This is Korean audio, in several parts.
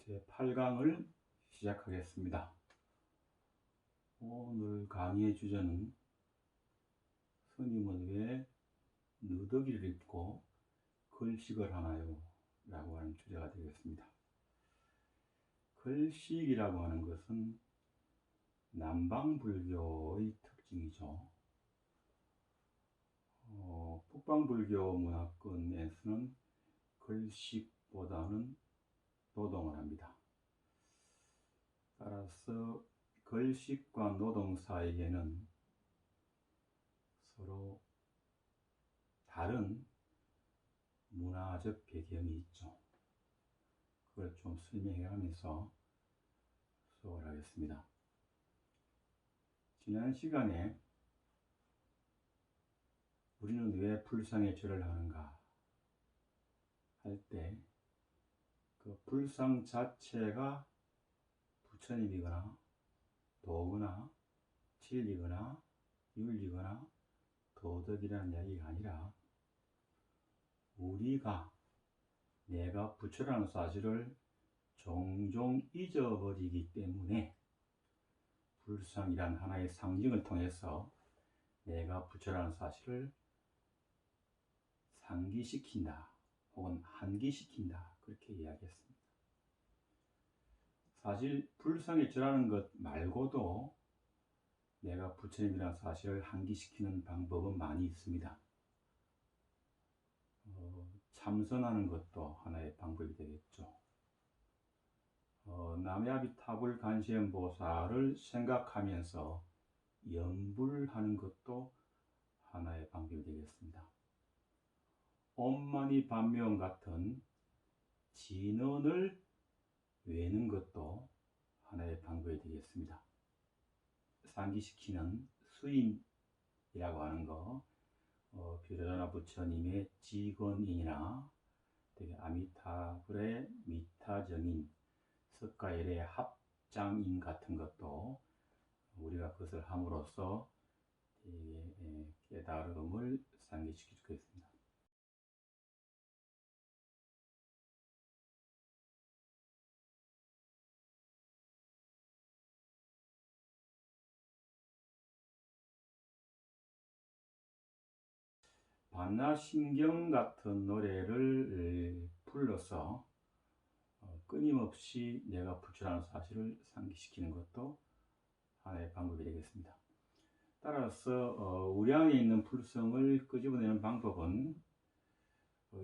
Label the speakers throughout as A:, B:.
A: 제8강을 시작하겠습니다. 오늘 강의의 주제는 스님은 왜 누더기를 입고 글식을 하나요? 라고 하는 주제가 되겠습니다. 글식이라고 하는 것은 남방불교의 특징이죠. 북방불교 문화권에서는 글식보다는 노동을 합니다. 따라서 글식과 노동 사이에는 서로 다른 문화적 배경이 있죠. 그걸 좀 설명해 가면서 수업을 하겠습니다. 지난 시간에 우리는 왜 불상에 절을 하는가 할 때 그 불상 자체가 부처님이거나 도거나 진리거나 윤리거나 도덕이라는 이야기가 아니라 우리가 내가 부처라는 사실을 종종 잊어버리기 때문에 불상이란 하나의 상징을 통해서 내가 부처라는 사실을 상기시킨다 혹은 한기시킨다 그렇게 이야기했습니다. 사실 불상에 절하는 것 말고도 내가 부처님이라는 사실을 한기시키는 방법은 많이 있습니다. 참선하는 것도 하나의 방법이 되겠죠. 남야비타불 간시엠보살을 생각하면서 염불하는 것도 하나의 방법이 되겠습니다. 옴마니 반명 같은 진언을 외는 것도 하나의 방법이 되겠습니다. 상기시키는 수인이라고 하는 거, 비로자나 부처님의 직언인이나 아미타불의 미타정인, 석가열의 합장인 같은 것도 우리가 그것을 함으로써 깨달음을 상기시킬 수 있습니다. 반야심경 같은 노래를 불러서 끊임없이 내가 부처라는 사실을 상기시키는 것도 하나의 방법이 되겠습니다. 따라서 우리 안에 있는 불성을 끄집어내는 방법은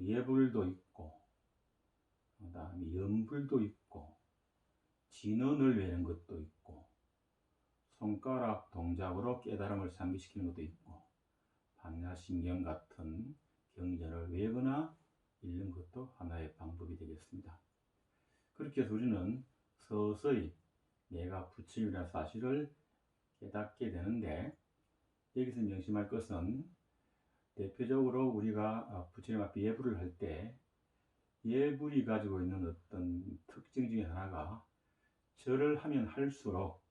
A: 예불도 있고 그 다음에 염불도 있고 진언을 외는 것도 있고 손가락 동작으로 깨달음을 상기시키는 것도 있고 반야심경 같은 경전을 외거나 읽는 것도 하나의 방법이 되겠습니다. 그렇게 해서 우리는 서서히 내가 부처님이라는 사실을 깨닫게 되는데, 여기서 명심할 것은 대표적으로 우리가 부처님 앞에 예불을 할 때 예불이 가지고 있는 어떤 특징 중에 하나가 절을 하면 할수록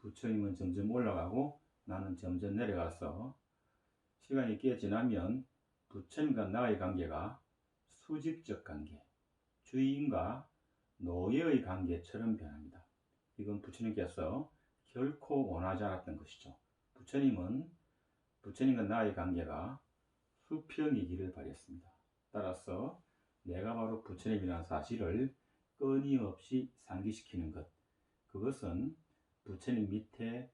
A: 부처님은 점점 올라가고 나는 점점 내려가서 시간이 꽤 지나면 부처님과 나의 관계가 수직적 관계, 주인과 노예의 관계처럼 변합니다. 이건 부처님께서 결코 원하지 않았던 것이죠. 부처님과 나의 관계가 수평이기를 바랬습니다. 따라서 내가 바로 부처님이라는 사실을 끊임없이 상기시키는 것, 그것은 부처님 밑에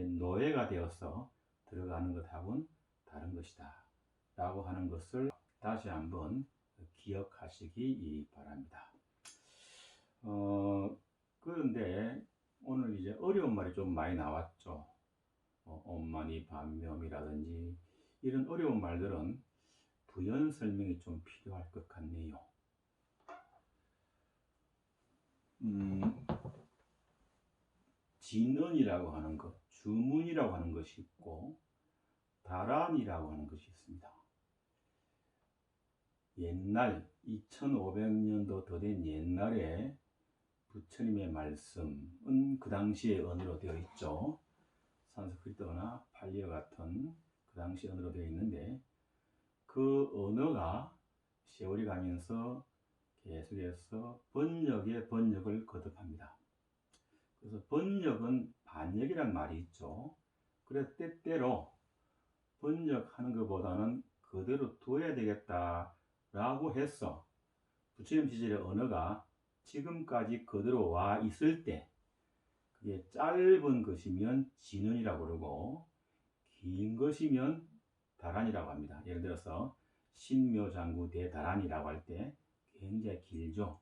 A: 노예가 되어서 들어가는 것하고는 다른 것이다 라고 하는 것을 다시 한번 기억하시기 바랍니다. 그런데 오늘 이제 어려운 말이 좀 많이 나왔죠. 엄마니 반면이라든지 이런 어려운 말들은 부연 설명이 좀 필요할 것 같네요. 진언이라고 하는 것, 주문이라고 하는 것이 있고 다란이라고 하는 것이 있습니다. 옛날 2500년도 더 된 옛날에 부처님의 말씀은 그 당시의 언어로 되어 있죠. 산스크리트어나 팔리어 같은 그 당시 언어로 되어 있는데 그 언어가 세월이 가면서 계속해서 번역에 번역을 거듭합니다. 그래서 번역은 반역이란 말이 있죠. 그래서 때때로 번역하는 것보다는 그대로 둬야 되겠다라고 해서 부처님 시절의 언어가 지금까지 그대로 와 있을 때 그게 짧은 것이면 진언이라고 그러고 긴 것이면 다란이라고 합니다. 예를 들어서 신묘장구 대다란이라고 할 때 굉장히 길죠.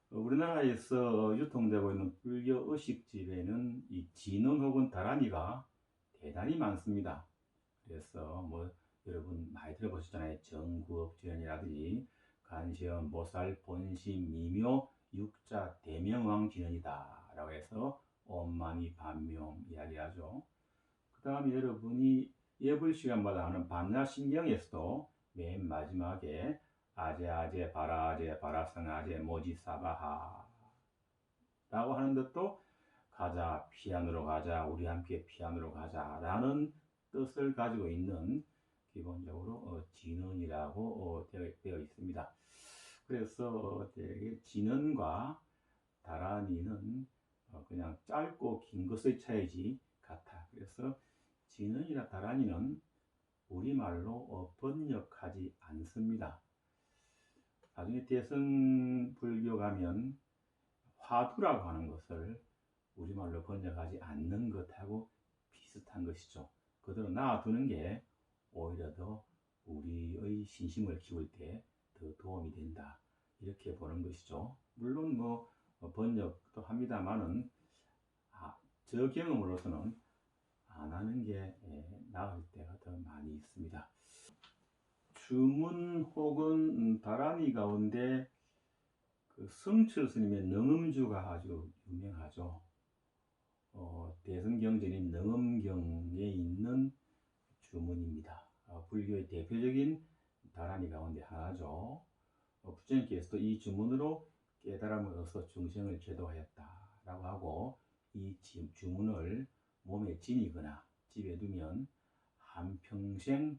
A: 우리나라에서 유통되고 있는 불교 의식집에는 이 진언 혹은 다란이가 대단히 많습니다. 그래서 뭐 여러분 많이 들어보셨잖아요. 정구업진언이라든지 간시엄 보살 본심 미묘 육자 대명왕 진언이다 라고 해서 엄마니 반명 이야기하죠. 그 다음에 여러분이 예불 시간마다 하는 반야신경에서도 맨 마지막에 아제 바라제 바라성아제 모지사바하 라고 하는 것도 가자 피안으로 가자 우리 함께 피안으로 가자 라는 뜻을 가지고 있는 기본적으로 진언이라고 되어 있습니다. 그래서 진언과 다란이는 그냥 짧고 긴 것의 차이지 같아. 그래서 진언이나 다란이는 우리말로 번역하지 않습니다. 나중에 대승불교 가면 화두라고 하는 것을 우리말로 번역하지 않는 것하고 비슷한 것이죠. 그대로 놔두는 게 오히려 더 우리의 신심을 키울 때 더 도움이 된다. 이렇게 보는 것이죠. 물론 뭐 번역도 합니다만은 저 경험으로서는 안 하는 게 나을 때가 더 많이 있습니다. 주문 혹은 다란이 가운데 그 성철 스님의 능음주가 아주 유명하죠. 대승경전인 능음경에 있는 주문입니다. 불교의 대표적인 다란이 가운데 하나죠. 부처님께서도 이 주문으로 깨달음을 얻어서 중생을 제도하였다라고 하고 이 주문을 몸에 지니거나 집에 두면 한평생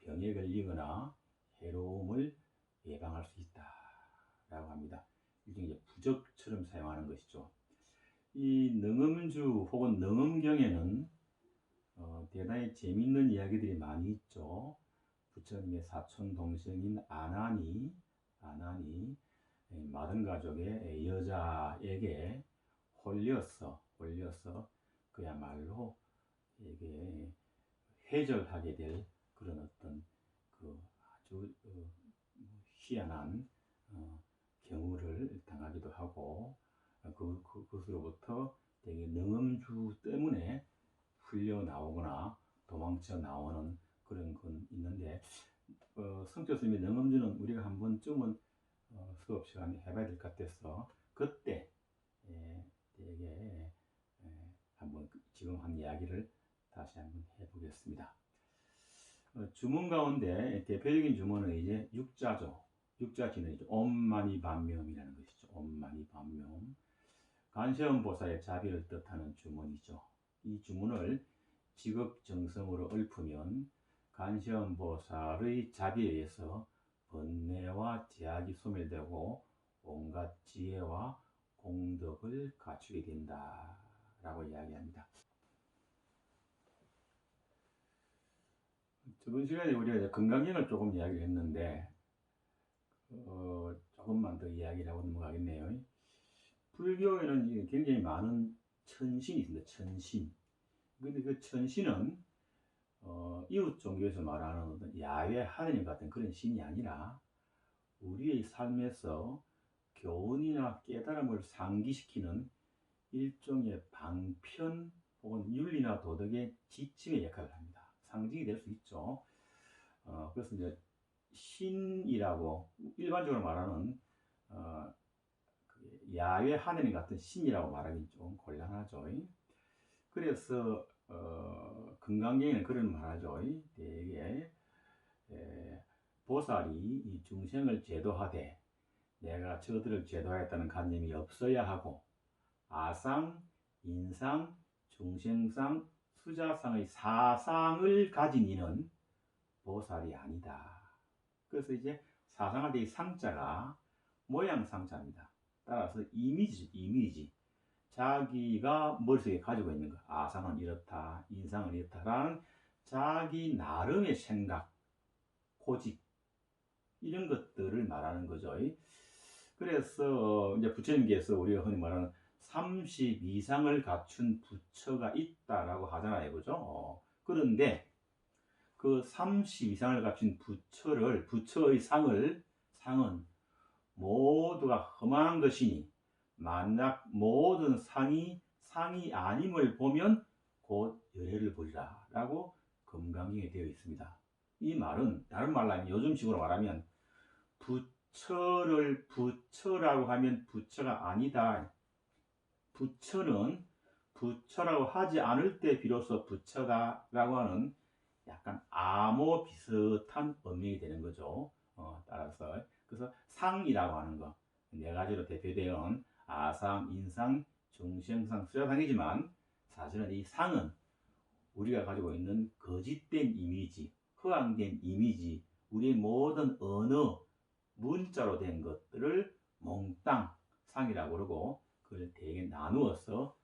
A: 병에 걸리거나 해로움을 예방할 수 있다라고 합니다. 일종의 부적처럼 사용하는 것이죠. 이 능음주 혹은 능음경에는 대단히 재미있는 이야기들이 많이 있죠. 부처님의 사촌 동생인 아난이 마른 가족의 여자에게 홀려서 그야말로 이게 회절하게 될 그런 어떤 그 아주 희한한 경우를 당하기도 하고 그것으로부터 되게 능음주 때문에 풀려 나오거나 도망쳐 나오는 그런 건 있는데 성철 스님의 능음주는 우리가 한 번쯤은 수업 시간에 해봐야 될 것 같아서 그때 되게 한번 지금 한 이야기를 다시 한번 해보겠습니다. 주문 가운데 대표적인 주문은 이제 육자죠. 육자진언이죠. 엄마니 반명이라는 것이죠. 엄마니 반명. 간세음 보살의 자비를 뜻하는 주문이죠. 이 주문을 직업정성으로 읊으면 간세음 보살의 자비에 의해서 번뇌와 제약이 소멸되고 온갖 지혜와 공덕을 갖추게 된다라고 이야기합니다. 저번 시간에 우리가 건강경을 조금 이야기를 했는데 조금만 더 이야기를 하고 넘어가겠네요. 불교에는 굉장히 많은 천신이 있습니다. 천신. 근데 그 천신은 이웃 종교에서 말하는 어떤 야외 하느님 같은 그런 신이 아니라 우리의 삶에서 교훈이나 깨달음을 상기시키는 일종의 방편 혹은 윤리나 도덕의 지침의 역할을 합니다. 상징이 될 수 있죠. 그래서 이제 신이라고 일반적으로 말하는 야외 하느님 같은 신이라고 말하기 좀 곤란하죠. 그래서 금강경에는 그런 말하죠. 되게 보살이 이 중생을 제도하되 내가 저들을 제도하였다는 관념이 없어야 하고 아상, 인상, 중생상, 수자상의 사상을 가진 이는 보살이 아니다. 그래서 이제 사상할 때 이 상자가 모양상자입니다. 따라서 이미지. 자기가 머릿속에 가지고 있는 것, 아상은 이렇다, 인상은 이렇다라는 자기 나름의 생각, 고집, 이런 것들을 말하는 거죠. 그래서 이제 부처님께서 우리가 흔히 말하는 30 이상을 갖춘 부처가 있다라고 하잖아요. 그죠? 그런데 그 30 이상을 갖춘 부처의 상은 모두가 험한 것이니, 만약 모든 상이 아님을 보면 곧 열애를 보리라 라고 금강경에 되어 있습니다. 이 말은 다른 말로 하면, 요즘식으로 말하면, 부처를 부처라고 하면 부처가 아니다. 부처는 부처라고 하지 않을 때 비로소 부처다라고 하는 약간 암호 비슷한 의미가 되는 거죠. 따라서 그래서 상이라고 하는 거, 네 가지로 대표되는 아상, 인상, 중생상, 수자상이지만, 사실은 이 상은 우리가 가지고 있는 거짓된 이미지, 허황된 이미지, 우리의 모든 언어, 문자로 된 것들을 몽땅 상이라고 그러고, 그걸 대개 나누어서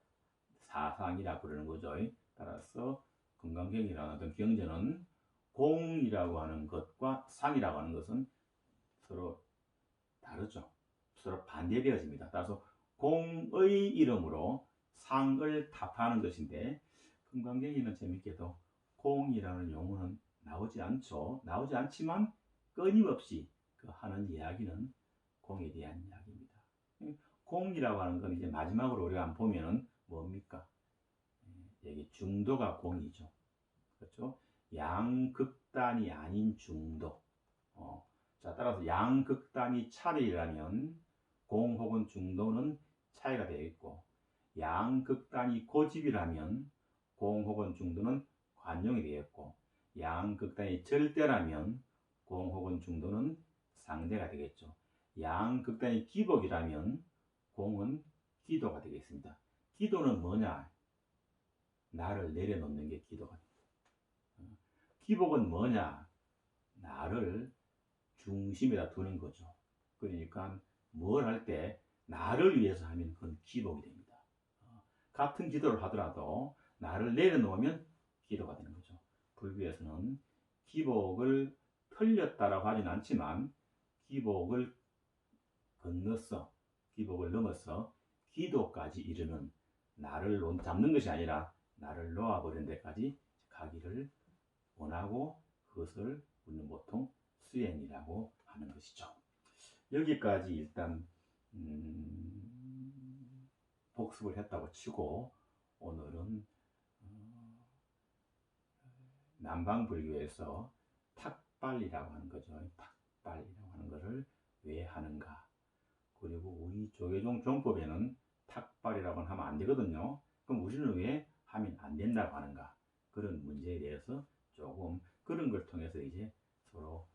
A: 사상이라고 그러는 거죠. 따라서 금강경이라는 어떤 경전은 공이라고 하는 것과 상이라고 하는 것은 서로 다르죠. 서로 반대되어집니다. 따라서 공의 이름으로 상을 타파하는 것인데, 금강경에는 재밌게도 공이라는 용어는 나오지 않죠. 나오지 않지만 끊임없이 그 하는 이야기는 공에 대한 이야기입니다. 공이라고 하는 건 이제 마지막으로 우리가 한번 보면은 뭡니까? 여기 중도가 공이죠. 그렇죠? 양극단이 아닌 중도. 자, 따라서 양극단이 차례라면 공 혹은 중도는 차이가 되어 있고, 양극단이 고집이라면 공 혹은 중도는 관용이 되어 있고, 양극단이 절대라면 공 혹은 중도는 상대가 되겠죠. 양극단이 기복이라면 공은 기도가 되겠습니다. 기도는 뭐냐? 나를 내려놓는 게 기도가 됩니다. 기복은 뭐냐? 나를 중심에다 두는 거죠. 그러니까 뭘 할 때 나를 위해서 하면 그건 기복이 됩니다. 같은 기도를 하더라도 나를 내려놓으면 기도가 되는 거죠. 불교에서는 기복을 틀렸다라고 하진 않지만, 기복을 건너서, 기복을 넘어서 기도까지 이르는, 나를 잡는 것이 아니라 나를 놓아버리는 데까지 가기를 원하고, 그것을 우리는 보통 수행이라고 하는 것이죠. 여기까지 일단 복습을 했다고 치고, 오늘은 남방불교에서 탁발이라고 하는 거죠. 탁발이라고 하는 것을 왜 하는가, 그리고 우리 조계종 종법에는 탁발이라고 하면 안 되거든요. 그럼 우리는 왜 하면 안 된다고 하는가, 그런 문제에 대해서 조금, 그런 걸 통해서 이제 서로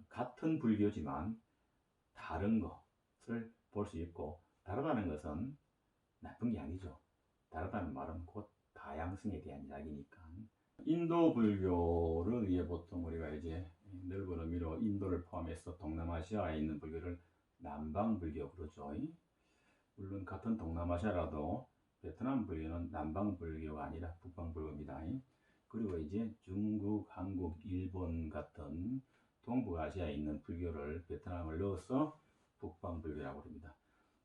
A: 같은 불교지만 다른 것을 볼 수 있고, 다르다는 것은 나쁜 게 아니죠. 다르다는 말은 곧 다양성에 대한 이야기니까. 인도 불교를 위해 보통 우리가 이제 넓은 의미로 인도를 포함해서 동남아시아에 있는 불교를 남방불교 그러죠. 물론 같은 동남아시아라도 베트남 불교는 남방불교가 아니라 북방불교입니다. 그리고 이제 중국, 한국, 일본 같은 동북아시아에 있는 불교를 베트남을 넣어서 북방불교라고 합니다.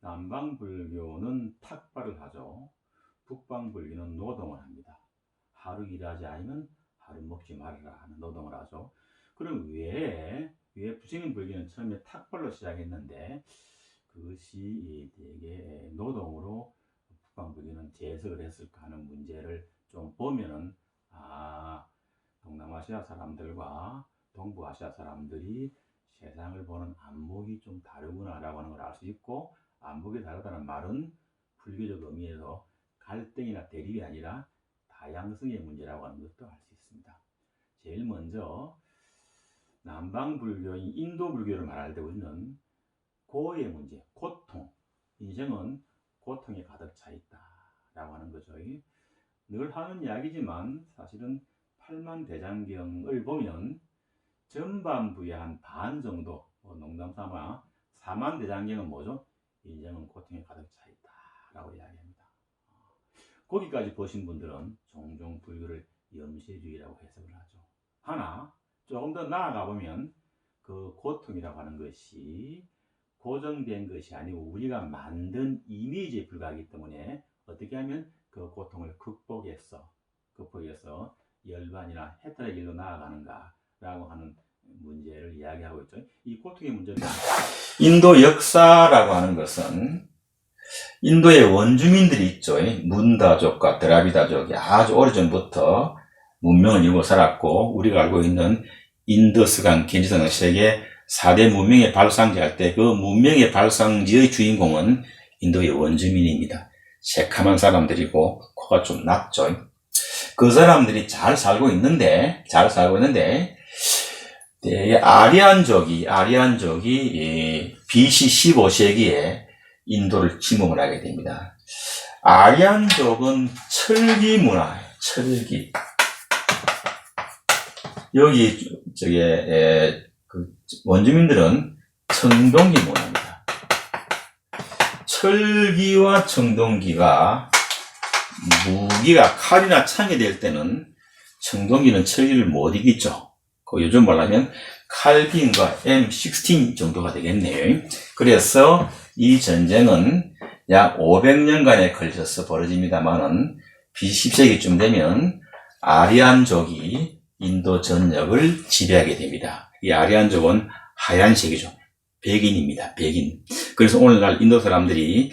A: 남방불교는 탁발을 하죠. 북방불교는 노동을 합니다. 하루 일하지 않으면 하루 먹지 말아라 하는 노동을 하죠. 그럼 왜 부처님 불교는 처음에 탁발로 시작했는데 그것이 되게 노동으로 북방불교는 재해석을 했을까 하는 문제를 좀 보면은, 동남아시아 사람들과 동부아시아 사람들이 세상을 보는 안목이 좀 다르구나라고 하는 걸 알 수 있고, 안목이 다르다는 말은 불교적 의미에서 갈등이나 대립이 아니라 다양성의 문제라고 하는 것도 알 수 있습니다. 제일 먼저 남방불교인 인도불교를 말할 때 우리는 고의 문제, 고통, 인생은 고통에 가득 차 있다라고 하는 거죠. 늘 하는 이야기지만 사실은 팔만대장경을 보면 전반부의 한 반 정도, 농담 삼아 사만대장경은 뭐죠? 인생은 고통에 가득 차 있다라고 이야기합니다. 거기까지 보신 분들은 종종 불교를 염세주의라고 해석을 하죠. 하나 조금 더 나아가 보면 그 고통이라고 하는 것이 고정된 것이 아니고 우리가 만든 이미지에 불과하기 때문에 어떻게 하면 그 고통을 극복해서 열반이나 해탈의 길로 나아가는가라고 하는 문제를 이야기하고 있죠. 이 고통의 문제는 인도 역사라고 하는 것은 인도의 원주민들이 있죠. 문다족과 드라비다족이 아주 오래전부터 문명을 이루고 살았고, 우리가 알고 있는 인더스강, 겐지스강 세계 4대 문명의 발상지 할 때 그 문명의 발상지의 주인공은 인도의 원주민입니다. 새카만 사람들이고 코가 좀 낮죠. 그 사람들이 잘 살고 있는데 아리안족이 BC 15세기에 인도를 침범을 하게 됩니다. 아리안족은 철기 문화예요. 철기. 여기 그 원주민들은 청동기 문화입니다. 철기와 청동기가 무기가 칼이나 창이 될 때는 청동기는 철기를 못 이기죠. 요즘 말하면 칼빈과 M16 정도가 되겠네요. 그래서 이 전쟁은 약 500년간에 걸쳐서 벌어집니다만은 BC 10세기쯤 되면 아리안족이 인도 전역을 지배하게 됩니다. 이 아리안족은 하얀색이죠. 백인입니다. 백인. 그래서 오늘날 인도 사람들이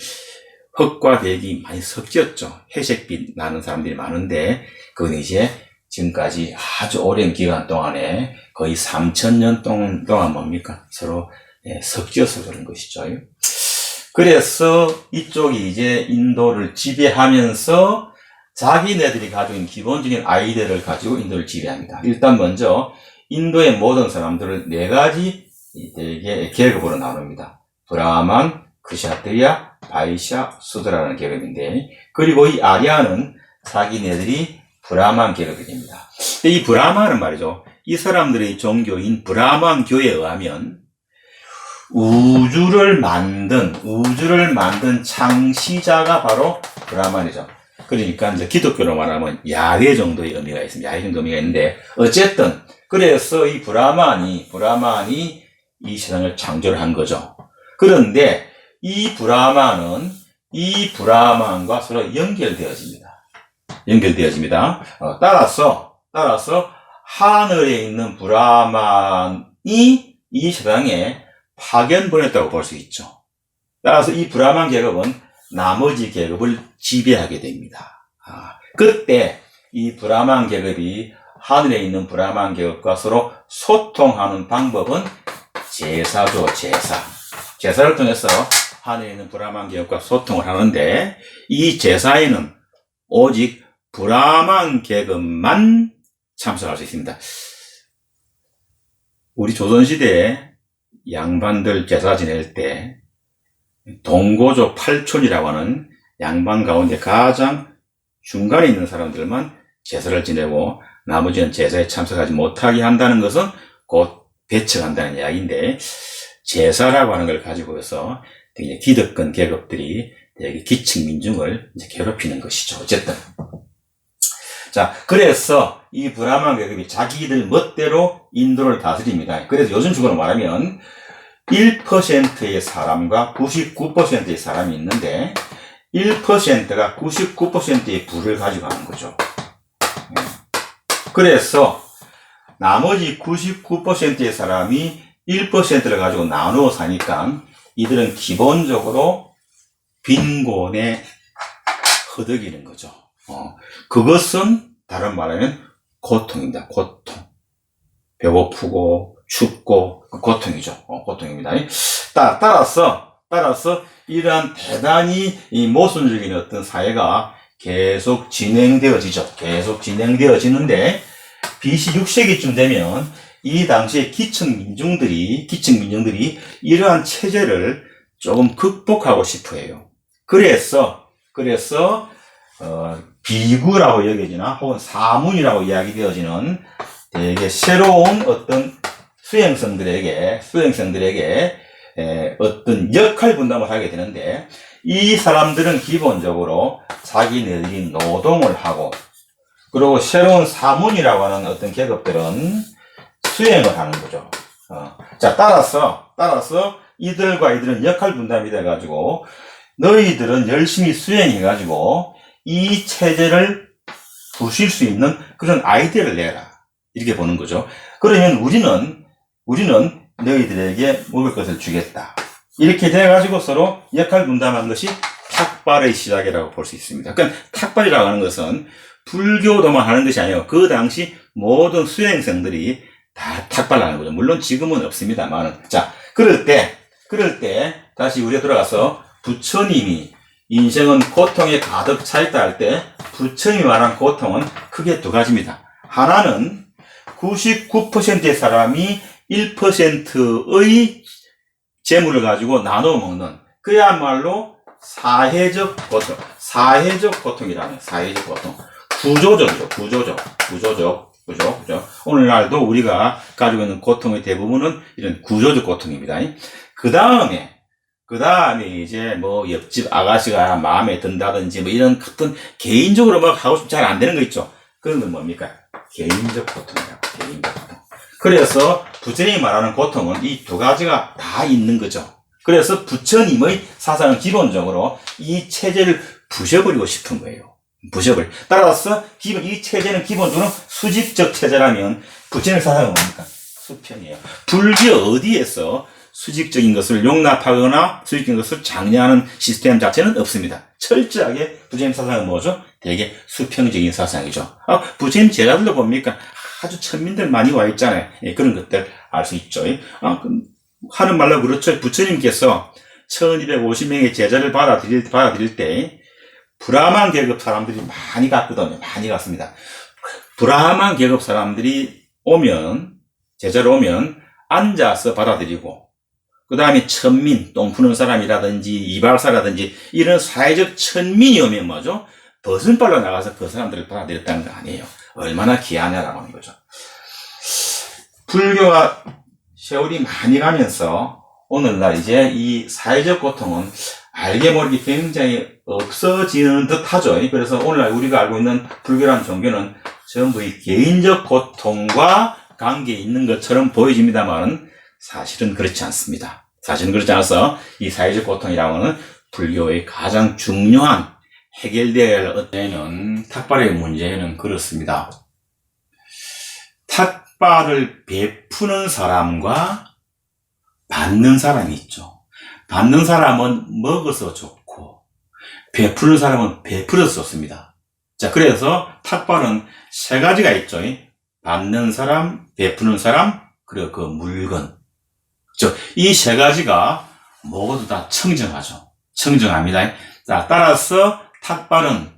A: 흑과 백이 많이 섞였죠. 회색빛 나는 사람들이 많은데 그건 이제 지금까지 아주 오랜 기간 동안에 거의 3000년 동안 뭡니까? 서로 섞여서 그런 것이죠. 그래서 이쪽이 이제 인도를 지배하면서 자기네들이 가지고 있는 기본적인 아이디어를 가지고 인도를 지배합니다. 일단 먼저 인도의 모든 사람들을 4가지 대개 계급으로 나눕니다. 브라만, 크샤트리아, 바이샤, 수드라라는 계급인데, 그리고 이 아리아는 자기네들이 브라만 계급이 됩니다. 이 브라만은 말이죠. 이 사람들의 종교인 브라만 교에 의하면 우주를 만든 창시자가 바로 브라만이죠. 그러니까 이제 기독교로 말하면 야훼 정도의 의미가 있습니다. 야훼 정도 의미가 있는데, 어쨌든 그래서 이 브라만이 이 세상을 창조를 한 거죠. 그런데 이 브라만과 서로 연결되어집니다. 따라서 하늘에 있는 브라만이 이 세상에 파견보냈다고 볼 수 있죠. 따라서 이 브라만 계급은 나머지 계급을 지배하게 됩니다. 그때 이 브라만 계급이 하늘에 있는 브라만 계급과 서로 소통하는 방법은 제사죠, 제사. 제사를 통해서 하늘에 있는 브라만 계급과 소통을 하는데, 이 제사에는 오직 브라만 계급만 참석할 수 있습니다. 우리 조선시대에 양반들 제사 지낼 때 동고조 8촌이라고 하는 양반 가운데 가장 중간에 있는 사람들만 제사를 지내고 나머지는 제사에 참석하지 못하게 한다는 것은 곧 배척한다는 이야기인데, 제사라고 하는 걸 가지고 해서 되게 기득권 계급들이 되게 기층 민중을 이제 괴롭히는 것이죠. 어쨌든. 자, 그래서 이 브라만 계급이 자기들 멋대로 인도를 다스립니다. 그래서 요즘 식으로 말하면 1%의 사람과 99%의 사람이 있는데 1%가 99%의 부를 가지고 가는 거죠. 그래서 나머지 99%의 사람이 1%를 가지고 나누어 사니까 이들은 기본적으로 빈곤에 허덕이는 거죠. 그것은 다른 말하면 고통입니다. 고통. 배고프고 춥고 고통이죠. 고통입니다. 따라서 이러한 대단히 이 모순적인 어떤 사회가 계속 진행되어지죠. 계속 진행되어지는데 BC 6세기쯤 되면 이 당시에 기층 민중들이 이러한 체제를 조금 극복하고 싶어 해요. 그래서 비구라고 여겨지나 혹은 사문이라고 이야기되어지는 되게 새로운 어떤 수행성들에게 어떤 역할 분담을 하게 되는데, 이 사람들은 기본적으로 자기네들이 노동을 하고, 그리고 새로운 사문이라고 하는 어떤 계급들은 수행을 하는 거죠. 자, 따라서 이들은 역할 분담이 돼가지고, 너희들은 열심히 수행해가지고, 이 체제를 부실 수 있는 그런 아이디어를 내라. 이렇게 보는 거죠. 그러면 우리는 너희들에게 먹을 것을 주겠다. 이렇게 돼가지고 서로 역할 분담한 것이 탁발의 시작이라고 볼 수 있습니다. 그러니까 탁발이라고 하는 것은 불교도만 하는 것이 아니에요. 그 당시 모든 수행생들이 다 탁발하는 거죠. 물론 지금은 없습니다만. 자, 그럴 때 다시 우리가 돌아가서 부처님이 인생은 고통에 가득 차 있다 할 때 부처님이 말한 고통은 크게 두 가지입니다. 하나는 99%의 사람이 1%의 재물을 가지고 나눠 먹는 그야말로 사회적 고통이라는 사회적 고통. 구조적. 오늘날도 우리가 가지고 있는 고통의 대부분은 이런 구조적 고통입니다. 그 다음에 이제 뭐 옆집 아가씨가 마음에 든다든지 뭐 이런 어떤 개인적으로 막 하고 싶지 잘 안 되는 거 있죠. 그런 건 뭡니까? 개인적 고통이라고. 개인적 고통. 그래서 부처님이 말하는 고통은 이 두 가지가 다 있는 거죠. 그래서 부처님의 사상은 기본적으로 이 체제를 부셔버리고 싶은 거예요. 따라서 이 체제는 기본적으로 수직적 체제라면 부처님의 사상은 뭡니까? 수평이에요. 불교 어디에서 수직적인 것을 용납하거나 수직적인 것을 장려하는 시스템 자체는 없습니다. 철저하게 부처님 사상은 뭐죠? 되게 수평적인 사상이죠. 부처님 제자들도 봅니까? 아주 천민들 많이 와 있잖아요. 그런 것들 알 수 있죠. 하는 말로 그렇죠. 부처님께서 1250명의 제자를 받아들일 때 브라만 계급 사람들이 많이 갔거든요. 많이 갔습니다. 브라만 계급 사람들이 제자로 오면 앉아서 받아들이고, 그 다음에 천민, 똥 푸는 사람이라든지 이발사라든지 이런 사회적 천민이 오면 뭐죠? 벗은발로 나가서 그 사람들을 받아들였다는 거 아니에요. 얼마나 귀하냐라고 하는 거죠. 불교가 세월이 많이 가면서 오늘날 이제 이 사회적 고통은 알게 모르게 굉장히 없어지는 듯 하죠. 그래서 오늘날 우리가 알고 있는 불교라는 종교는 전부 이 개인적 고통과 관계 있는 것처럼 보여집니다만 사실은 그렇지 않습니다. 사실은 그렇지 않아서 이 사회적 고통이라고 하는 불교의 가장 중요한 해결되어야 할 때는 탁발의 문제는 그렇습니다. 탁발을 베푸는 사람과 받는 사람이 있죠. 받는 사람은 먹어서 좋고 베푸는 사람은 베풀어서 좋습니다. 자, 그래서 탁발은 세 가지가 있죠. 받는 사람, 베푸는 사람, 그리고 그 물건. 이 세 가지가 모두 다 청정하죠. 청정합니다. 자, 따라서 탁발은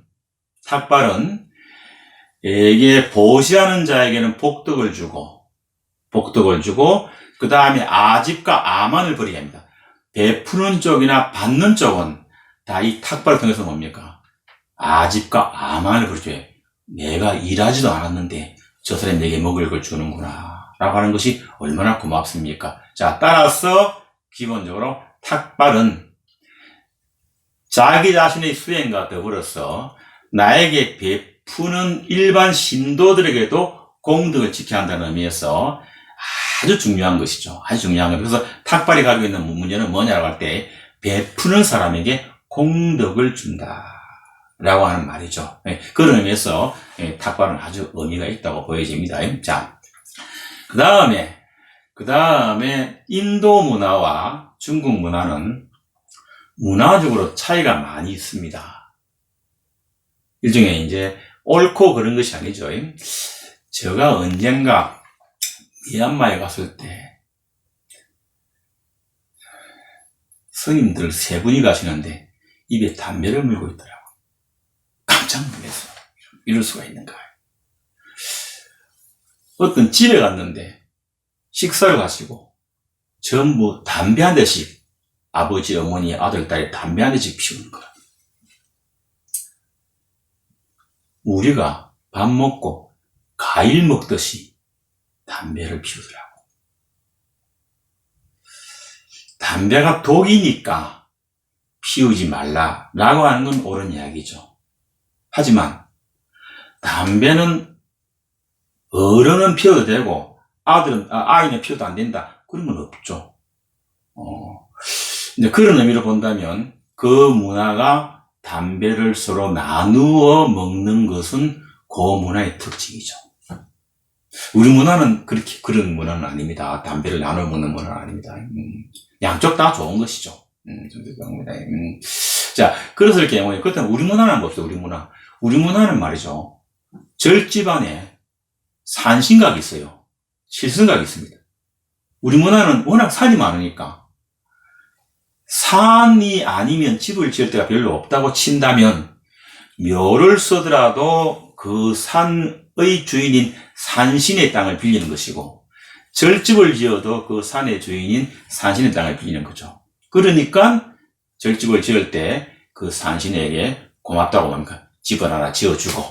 A: 이게 보시하는 자에게는 복덕을 주고, 그 다음에 아집과 아만을 버리게 합니다. 베푸는 쪽이나 받는 쪽은 다 이 탁발을 통해서 뭡니까? 아집과 아만을 버리죠. 내가 일하지도 않았는데 저 사람이 내게 먹을 걸 주는구나 라고 하는 것이 얼마나 고맙습니까? 자, 따라서 기본적으로 탁발은 자기 자신의 수행과 더불어서 나에게 베푸는 일반 신도들에게도 공덕을 지켜야 한다는 의미에서 아주 중요한 것이죠. 아주 중요한 것. 그래서 탁발이 가지고 있는 문제는 뭐냐라고 할 때 베푸는 사람에게 공덕을 준다 라고 하는 말이죠. 그런 의미에서 탁발은 아주 의미가 있다고 보여집니다. 자, 그 다음에 인도 문화와 중국 문화는 문화적으로 차이가 많이 있습니다. 일종의 이제 옳고 그런 것이 아니죠. 제가 언젠가 미얀마에 갔을 때 스님들 세 분이 가시는데 입에 담배를 물고 있더라고요. 깜짝 놀랐어요. 이럴 수가 있는가. 어떤 집에 갔는데 식사를 하시고 전부 담배 한 대씩 아버지, 어머니, 아들, 딸이 담배 한 대씩 피우는 거야. 우리가 밥 먹고 과일 먹듯이 담배를 피우더라고. 담배가 독이니까 피우지 말라라고 하는 건 옳은 이야기죠. 하지만 담배는 어른은 피워도 되고 아이는 피워도 안 된다. 그런 건 없죠. 이제 그런 의미로 본다면 그 문화가 담배를 서로 나누어 먹는 것은 그 문화의 특징이죠. 우리 문화는 그런 문화는 아닙니다. 담배를 나눠 먹는 문화는 아닙니다. 양쪽 다 좋은 것이죠. 자, 그래서 이렇게 그렇다면 우리 문화는 한번 봅시다. 우리 문화는 말이죠. 절집안에 산신각이 있어요. 칠성각이 있습니다. 우리 문화는 워낙 산이 많으니까 산이 아니면 집을 지을 데가 별로 없다고 친다면 묘를 쓰더라도 그 산의 주인인 산신의 땅을 빌리는 것이고 절집을 지어도 그 산의 주인인 산신의 땅을 빌리는 거죠. 그러니까 절집을 지을 때 그 산신에게 고맙다고 합니까? 집을 하나 지어주고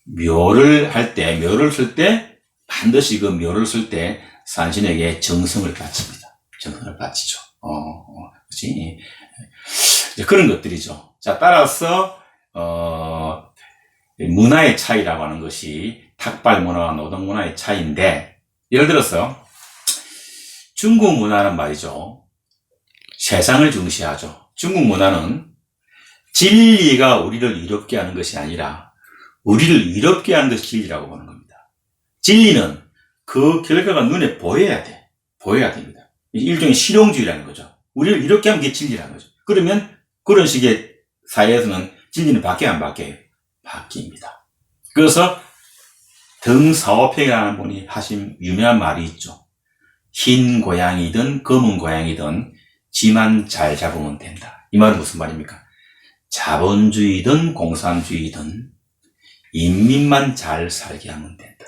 A: 묘를 쓸 때 반드시 그 묘를 쓸 때 산신에게 정성을 바칩니다. 정성을 바치죠. 그렇지? 그런 것들이죠. 자, 따라서 문화의 차이라고 하는 것이 탁발 문화와 노동 문화의 차이인데, 예를 들어서 중국 문화는 말이죠. 세상을 중시하죠. 중국 문화는 진리가 우리를 이롭게 하는 것이 아니라 우리를 이롭게 하는 것이 진리라고 보는 겁니다. 진리는 그 결과가 눈에 보여야 됩니다. 일종의 실용주의라는 거죠. 우리를 이롭게 하는 게 진리라는 거죠. 그러면 그런 식의 사회에서는 진리는 바뀌어요, 안 바뀌어요? 바뀝니다. 그래서 등사오평이라는 분이 하신 유명한 말이 있죠. 흰 고양이든 검은 고양이든 지만 잘 잡으면 된다. 이 말은 무슨 말입니까? 자본주의든 공산주의든 인민만 잘 살게 하면 된다.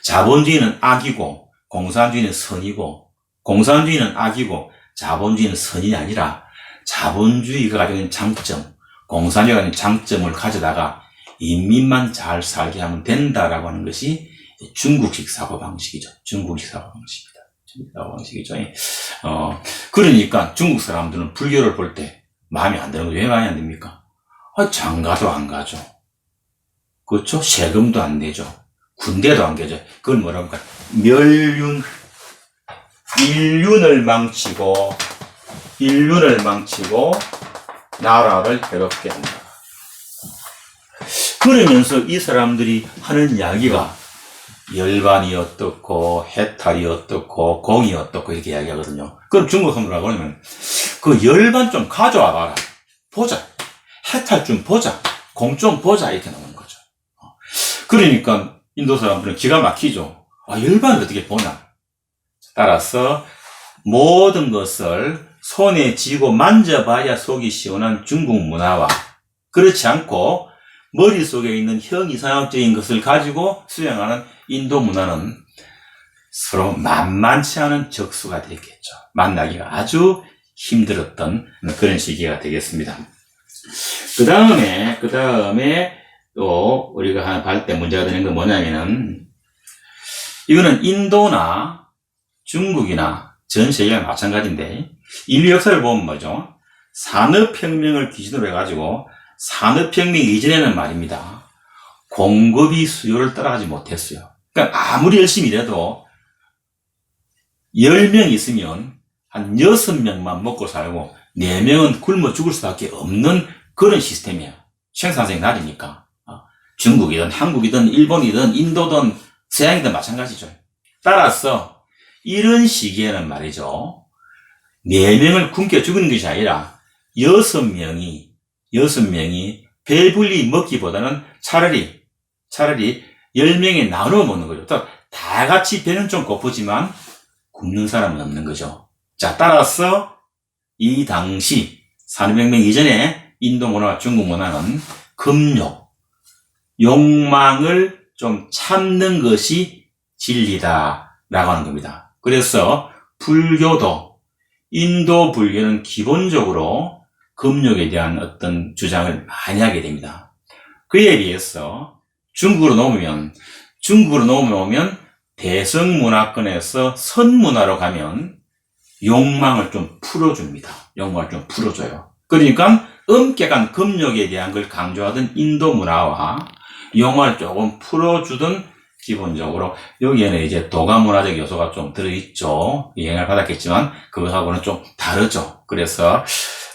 A: 자본주의는 악이고 공산주의는 선이고, 공산주의는 악이고 자본주의는 선이 아니라 자본주의가 가지고 있는 장점, 공산주의가 가지고 있는 장점을 가져다가 인민만 잘 살게 하면 된다라고 하는 것이 중국식 사고방식이죠. 그러니까 중국 사람들은 불교를 볼 때 마음에 안 드는 거죠. 왜 마음에 안 듭니까? 장가도 안 가죠. 그렇죠? 세금도 안 내죠. 군대도 안 가죠. 그건 뭐라고 할까? 인륜을 망치고 나라를 괴롭게 한다. 그러면서 이 사람들이 하는 이야기가 열반이 어떻고 해탈이 어떻고 공이 어떻고 이렇게 이야기하거든요. 그럼 중국 사람들하고 그러면 그 열반 좀 가져와 봐라. 보자. 해탈 좀 보자. 공 좀 보자. 이렇게 나오는 거죠. 그러니까 인도 사람들은 기가 막히죠. 열반을 어떻게 보나. 따라서 모든 것을 손에 쥐고 만져봐야 속이 시원한 중국 문화와 그렇지 않고 머릿속에 있는 형이상학적인 것을 가지고 수행하는 인도 문화는 서로 만만치 않은 적수가 되겠죠. 만나기가 아주 힘들었던 그런 시기가 되겠습니다. 그 다음에 또 우리가 할 때 문제가 되는 건 뭐냐면은 이거는 인도나 중국이나 전 세계가 마찬가지인데 인류 역사를 보면 뭐죠? 산업혁명을 기준으로 해가지고 산업혁명 이전에는 말입니다. 공급이 수요를 따라가지 못했어요. 그러니까 아무리 열심히 일해도 10명 있으면 한 6명만 먹고 살고 4명은 굶어 죽을 수밖에 없는 그런 시스템이에요. 생산성이 낮으니까. 중국이든 한국이든 일본이든 인도든 서양이든 마찬가지죠. 따라서 이런 시기에는 말이죠. 4명을 굶겨 죽이는 것이 아니라 6명이 배불리 먹기보다는 차라리 10명에 나눠 먹는 거죠. 다 같이 배는 좀 고프지만 굶는 사람은 없는 거죠. 자, 따라서 이 당시 산업혁명 이전에 인도 문화와 중국 문화는 금욕, 욕망을 좀 참는 것이 진리다라고 하는 겁니다. 그래서 불교도 인도 불교는 기본적으로 금욕에 대한 어떤 주장을 많이 하게 됩니다. 그에 비해서 중국으로 넘으면 대성문화권에서 선문화로 가면 욕망을 좀 풀어줍니다. 욕망을 좀 풀어줘요. 그러니까 엄격한 금욕에 대한 걸 강조하던 인도 문화와 욕망을 조금 풀어주던 기본적으로 여기에는 이제 도가 문화적 요소가 좀 들어있죠. 영향을 받았겠지만 그것하고는 좀 다르죠. 그래서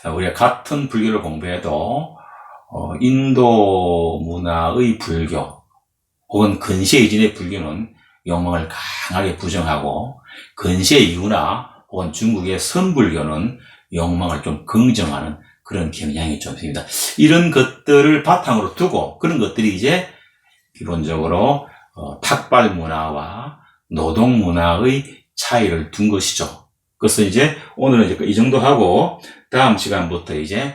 A: 우리가 같은 불교를 공부해도 인도 문화의 불교 혹은 근시의진의 불교는 욕망을 강하게 부정하고 근시의유나 혹은 중국의 선불교는 욕망을 좀 긍정하는 그런 경향이 좀 있습니다. 이런 것들을 바탕으로 두고 그런 것들이 이제 기본적으로 탁발 문화와 노동 문화의 차이를 둔 것이죠. 그래서 이제 오늘은 이제 이 정도 하고 다음 시간부터 이제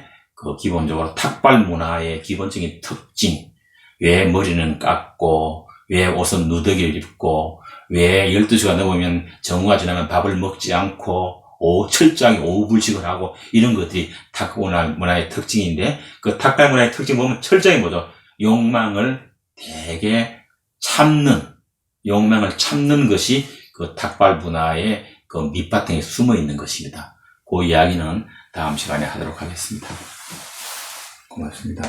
A: 기본적으로 탁발 문화의 기본적인 특징, 왜 머리는 깎고 왜 옷은 누더기를 입고 왜 12시가 넘으면 정오가 지나면 밥을 먹지 않고 철저하게 오후불식을 하고 이런 것들이 탁발 문화의 특징인데 그 탁발 문화의 특징 보면 철저히 뭐죠? 욕망을 참는 것이 그 탁발 문화의 그 밑바탕에 숨어 있는 것입니다. 그 이야기는 다음 시간에 하도록 하겠습니다. 고맙습니다.